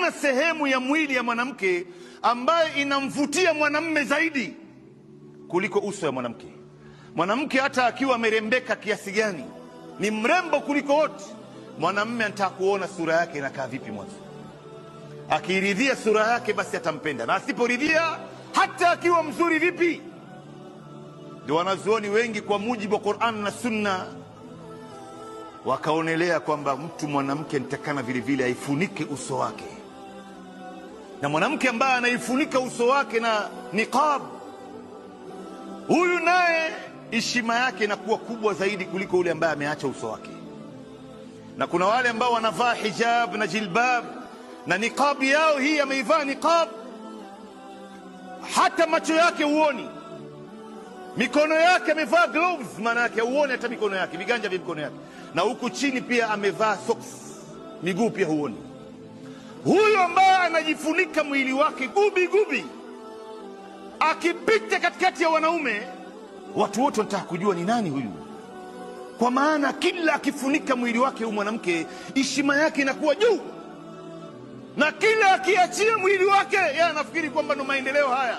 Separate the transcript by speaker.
Speaker 1: hakuna sehemu ya mwili ya mwanamke ambayo inamvutia mwanamme zaidi kuliko uso ya mwanamke. Mwanamke hata akiwa amerembeka kiasi gani, ni mrembo kuliko wote, mwanamme anataka kuona sura yake inakaa vipi mwanzo. Akiridhia sura yake basi atampenda, na asiporidhia hata akiwa mzuri vipi. Ndio wanazuoni wengi kwa mujibu wa Qur'an na Sunna wakaonelea kwamba mtu mwanamke nitakana vile vile aifunike uso wake, na mwanamke ambaye anaifunika uso wake na niqab, huyu naye heshima yake inakuwa kubwa zaidi kuliko yule ambaye ameacha uso wake. Na kuna wale ambao wanavaa hijab na jilbab na niqab yao hii, ameivaa niqab hata macho yake huoni, mikono yake amevaa gloves, maana yake huoni hata mikono yake, viganja vya mikono yake, na huku chini pia amevaa socks, miguu pia huoni. Huyu ambaye anajifunika mwili wake gubi gubi, akipita katikati ya wanaume, watu wote wanataka kujua ni nani huyu, kwa maana kila akifunika mwili wake huyu mwanamke heshima yake inakuwa juu, na kila akiachia mwili wake yeye anafikiri kwamba ndo maendeleo haya.